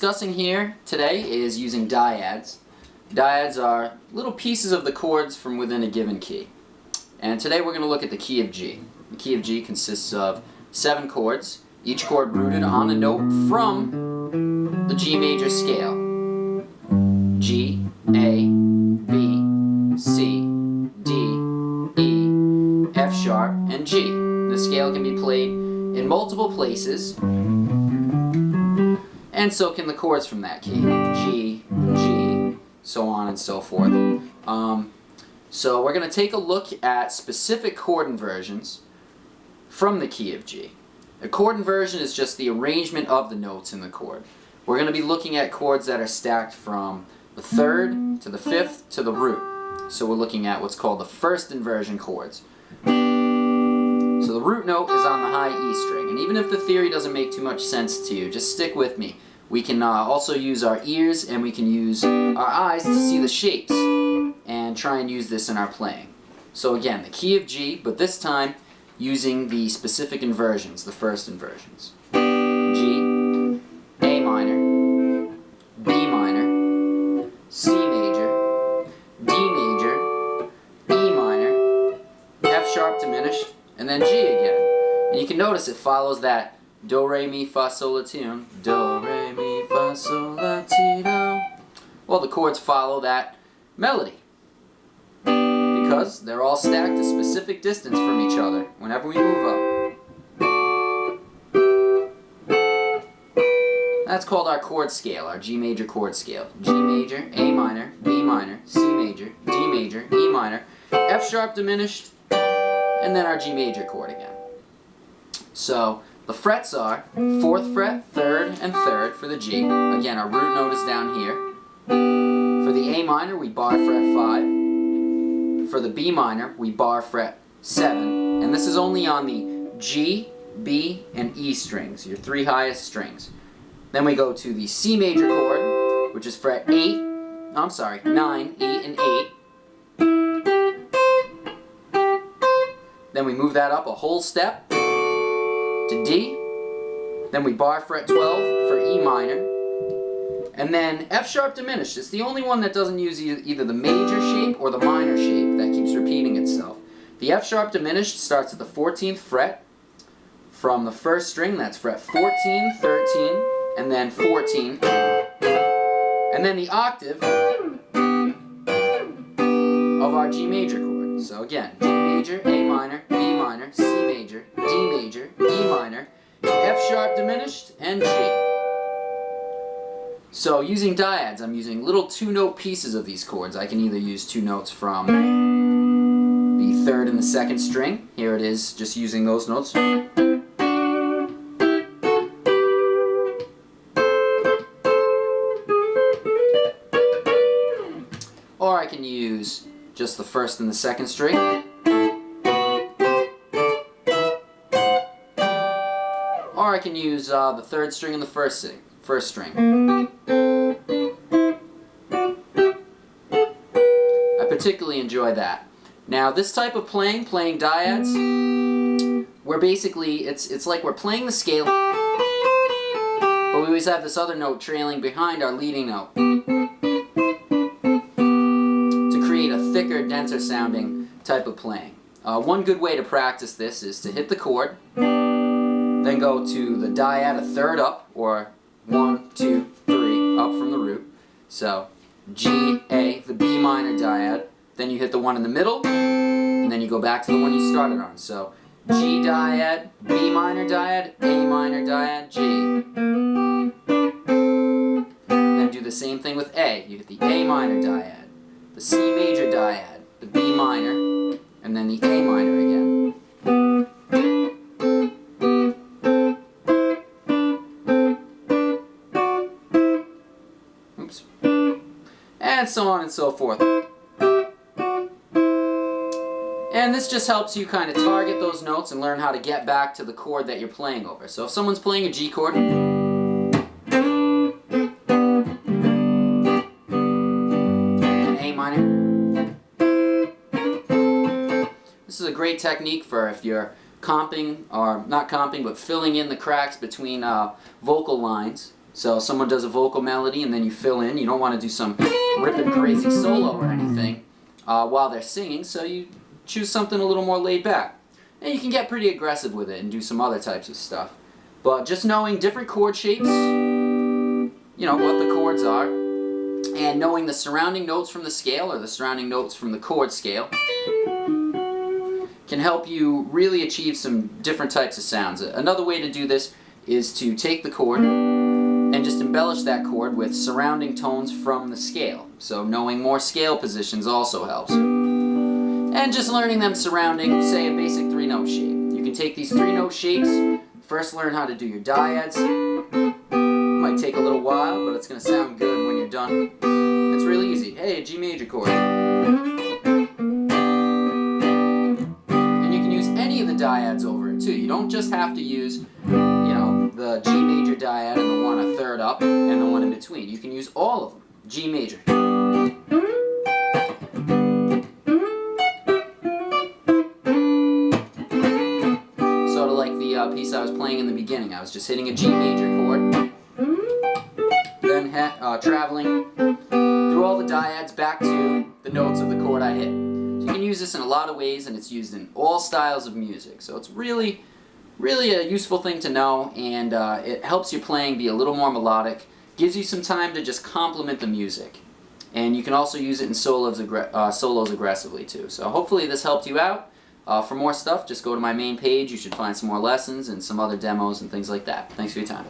discussing here today is using dyads. Dyads are little pieces of the chords from within a given key. And today we're going to look at the key of G. The key of G consists of 7 chords, each chord rooted on a note from the G major scale. G, A, B, C, D, E, F sharp, and G. The scale can be played in multiple places, and so can the chords from that key. G, G, so on and so forth. So we're going to take a look at specific chord inversions from the key of G. A chord inversion is just the arrangement of the notes in the chord. We're going to be looking at chords that are stacked from the 3rd to the 5th to the root. So we're looking at what's called the first inversion chords. So the root note is on the high E string, and even if the theory doesn't make too much sense to you, just stick with me. We can also use our ears and we can use our eyes to see the shapes and try and use this in our playing. So again, the key of G, but this time using the specific inversions, the first inversions. G, A minor, B minor, C major, D major, E minor, F sharp diminished, and then G again. And you can notice it follows that do, re, mi, fa, sol, la, ti, do. Do, re, mi, fa, sol, la, ti, do. Well, the chords follow that melody because they're all stacked a specific distance from each other whenever we move up. That's called our chord scale, our G major chord scale. G major, A minor, B minor, C major, D major, E minor, F sharp diminished, and then our G major chord again. So the frets are 4th fret, 3rd, and 3rd for the G. Again, our root note is down here. For the A minor, we bar fret 5. For the B minor, we bar fret 7. And this is only on the G, B, and E strings, your 3 highest strings. Then we go to the C major chord, which is fret 9, 8, and 8. Then we move that up a whole step to D. Then we bar fret 12 for E minor. And then F sharp diminished. It's the only one that doesn't use either the major shape or the minor shape that keeps repeating itself. The F sharp diminished starts at the 14th fret from the 1st string. That's fret 14, 13, and then 14. And then the octave of our G major chord. So again, G major, A minor, B minor, C major, D major, E minor, F sharp diminished, and G. So using dyads, I'm using little 2-note pieces of these chords. I can either use 2 notes from the 3rd and the 2nd string. Here it is, just using those notes. Or I can use just the 1st and the 2nd string. Or I can use the 3rd string and the 1st string. I particularly enjoy that. Now this type of playing dyads, where basically it's like we're playing the scale, but we always have this other note trailing behind our leading note to create a thicker, denser sounding type of playing. One good way to practice this is to hit the chord, then go to the dyad a 3rd up, or 1, 2, 3 up from the root. So G, A, the B minor dyad, then you hit the one in the middle, and then you go back to the one you started on. So G dyad, B minor dyad, A minor dyad, G. Then do the same thing with A. You hit the A minor dyad, the C major dyad, the B minor, and then the A minor again. Oops. And so on and so forth. And this just helps you kind of target those notes and learn how to get back to the chord that you're playing over. So if someone's playing a G chord, an A minor, this is a great technique for if you're comping, or not comping, but filling in the cracks between vocal lines. So someone does a vocal melody and then you fill in. You don't want to do some ripping crazy solo or anything while they're singing, so you choose something a little more laid back. And you can get pretty aggressive with it and do some other types of stuff. But just knowing different chord shapes, you know, what the chords are, and knowing the surrounding notes from the scale or the surrounding notes from the chord scale can help you really achieve some different types of sounds. Another way to do this is to take the chord and just embellish that chord with surrounding tones from the scale. So knowing more scale positions also helps. And just learning them surrounding, say, a basic 3-note shape. You can take these 3-note shapes, first learn how to do your dyads. Might take a little while, but it's going to sound good when you're done. It's really easy. Hey, a G major chord. And you can use any of the dyads over it too. You don't just have to use, you know, the G major dyad and the one a third up and the one in between. You can use all of them. G major. Sort of like the piece I was playing in the beginning. I was just hitting a G major chord, then traveling through all the dyads back to the notes of the chord I hit. So you can use this in a lot of ways, and it's used in all styles of music. So it's really a useful thing to know, and it helps your playing be a little more melodic, gives you some time to just complement the music. And you can also use it in solos aggressively too. So hopefully this helped you out. For more stuff, just go to my main page. You should find some more lessons and some other demos and things like that. Thanks for your time.